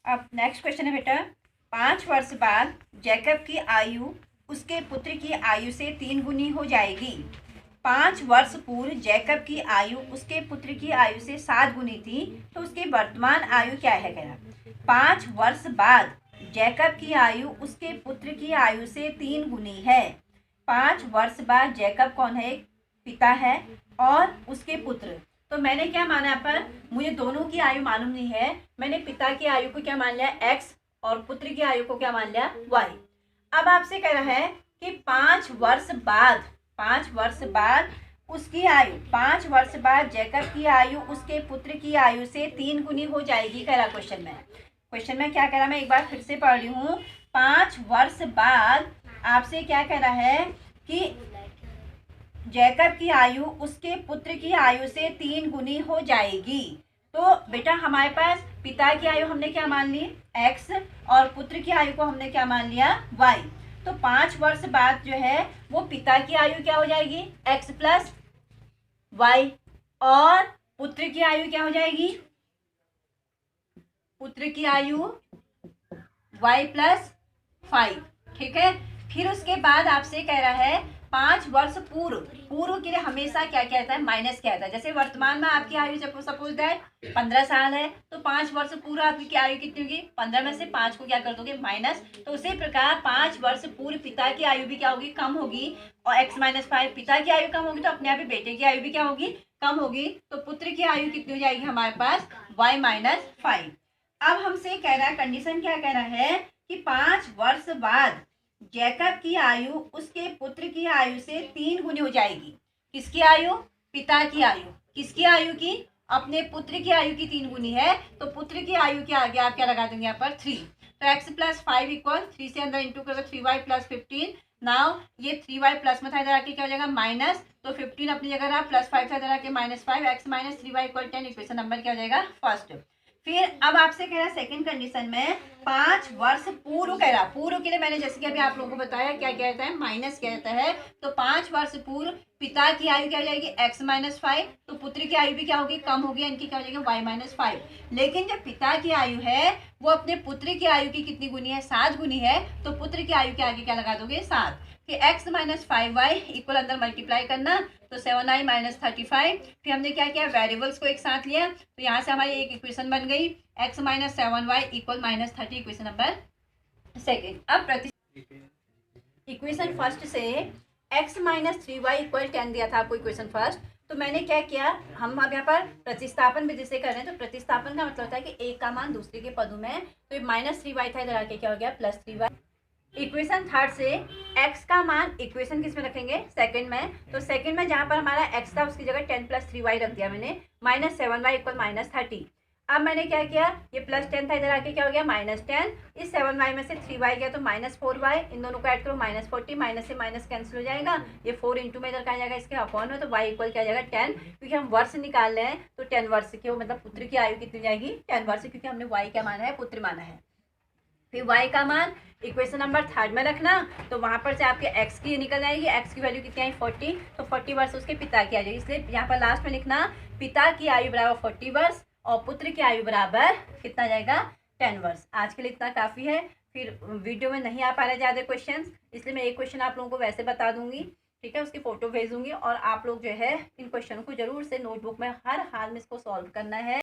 अब next question है बेटा, 5 वर्ष बाद जैकब की आयु उसके पुत्र की आयु से 3 गुनी हो जाएगी। 5 वर्ष पूर्व जैकब की आयु उसके पुत्र की आयु से 7 गुनी थी, तो उसकी वर्तमान आयु क्या है? कह रहा 5 वर्ष बाद जैकब की आयु उसके पुत्र की आयु से 3 गुनी है। 5 वर्ष बाद जैकब कौन है? पिता है और उसके पुत्र। तो मैंने क्या माना यहाँ पर, मुझे दोनों की आयु मालूम नहीं है, मैंने पिता की आयु को क्या मान लिया x और पुत्र की आयु को क्या मान लिया y। अब आपसे कह रहा है कि 5 वर्ष बाद उसकी आयु 5 वर्ष बाद जैकब की आयु उसके पुत्र की आयु से 3 गुनी हो जाएगी। कह रहा क्वेश्चन में क्या कह रहा, मैं एक बार फिर से पढ़ रही हूँ। 5 वर्ष बाद आपसे क्या कह रहा है कि जैकब की आयु उसके पुत्र की आयु से 3 गुनी हो जाएगी। तो बेटा हमारे पास पिता की आयु हमने क्या मान ली x और पुत्र की आयु को हमने क्या मान लिया y। तो 5 वर्ष बाद जो है वो पिता की आयु क्या हो जाएगी x प्लस y और पुत्र की आयु क्या हो जाएगी, पुत्र की आयु y प्लस 5। ठीक है, फिर उसके बाद आपसे कह रहा है 5 वर्ष पूर्व के लिए हमेशा क्या कहता है माइनस कहता है। जैसे वर्तमान में आपकी आयु जब सपोज दैट 15 साल है, तो 5 वर्ष पूर्व आपकी आयु कितनी होगी, 15 में से 5 को क्या कर दोगे माइनस। तो उसी प्रकार 5 वर्ष पूर्व पिता की आयु भी क्या होगी, कम होगी, और x माइनस 5 पिता की आयु कम होगी तो अपने आप ही बेटे की आयु भी क्या होगी, कम होगी। तो पुत्र की आयु कितनी हो जाएगी हमारे पास y माइनस 5। अब हमसे कह रहा है, कंडीशन क्या कह रहा है कि 5 वर्ष बाद जैकब की आयु उसके पुत्र की आयु से 3 गुनी हो जाएगी। किसकी आयु, पिता की आयु, किसकी आयु की, अपने पुत्र की आयु की 3 गुनी है। तो पुत्र की आयु के आगे आप क्या लगा देंगे यहाँ पर 3। तो x प्लस 5 इक्वल 3 से अंदर इंटू करोगे 3y प्लस 15। नाउ ये 3y प्लस में था, इधर आके क्या हो जाएगा माइनस, तो 15 अपनी जगह रहा, प्लस 5 था, इधर आके minus 5, x minus 3y equal 10। Equation number क्या हो जाएगा फर्स्ट। फिर अब आपसे कह रहा है सेकंड कंडीशन में 5 वर्ष पूर्व कह रहा, पूर्व के लिए मैंने जैसे कि अभी आप लोगों को बताया क्या कहता है माइनस कहता है। तो 5 वर्ष पूर्व पिता की आयु क्या हो जाएगी x माइनस 5, तो पुत्र की आयु भी क्या होगी, कम होगी, इनकी क्या हो जाएगी y माइनस 5। लेकिन जब पिता की आयु है वो अपने पुत्र की आयु की कितनी गुनी है, 7 गुनी है, तो पुत्र की आयु के आगे क्या लगा दोगे 7। कि x माइनस 5y इक्वल अंदर मल्टीप्लाई करना, तो 7i माइनस 35। फिर हमने क्या किया, वेरिएबल्स को एक साथ लिया, तो यहाँ से हमारी एक इक्वेशन बन गई x minus 7y equal minus 30। Equation number second. अब इक्वेशन फर्स्ट से x माइनस 3y इक्वल 10 दिया था आपको इक्वेशन फर्स्ट। तो मैंने क्या किया, हम अब यहाँ पर प्रतिस्थापन विधि से कर रहे हैं। तो प्रतिस्थापन का मतलब होता है कि एक का मान दूसरे के पदों में, तो माइनस 3y था, इधर आके क्या हो गया प्लस 3y। इक्वेशन थर्ड से x का मान इक्वेशन किस में रखेंगे, सेकंड में। तो सेकंड में जहां पर हमारा x था उसकी जगह 10 प्लस 3y रख दिया मैंने, माइनस 7y इक्वल माइनस 30। अब मैंने क्या किया, ये प्लस 10 था, इधर आके क्या हो गया माइनस 10, इस 7y में से 3y गया तो माइनस 4y, इन दोनों को ऐड करो माइनस 40, माइनस से माइनस कैंसिल हो जाएगा, ये 4 इंटू में इधर कहा जाएगा इसके अपॉन में, तो y इक्वल क्या जाएगा 10। क्योंकि हम वर्ष निकाल रहे हैं तो 10 वर्ष की हो, मतलब पुत्र की आयु कितनी जाएगी 10 वर्ष, क्योंकि हमने y क्या माना है, पुत्र माना है। फिर y का मान इक्वेशन नंबर थर्ड में रखना, तो वहां पर से आपके x की निकल जाएगी, x की वैल्यू कितनी आई 40, तो 40 वर्ष उसके पिता की आ जाएगी। इसलिए यहाँ पर लास्ट में लिखना पिता की आयु बराबर 40 वर्ष और पुत्र की आयु बराबर कितना जाएगा 10 वर्ष। आज के लिए इतना काफ़ी है, फिर वीडियो में नहीं आ पा रहे ज़्यादा क्वेश्चन, इसलिए मैं एक क्वेश्चन आप लोगों को वैसे बता दूंगी, ठीक है, उसकी फोटो भेजूंगी, और आप लोग जो है इन क्वेश्चनों को जरूर से नोटबुक में हर हाल में इसको सॉल्व करना है।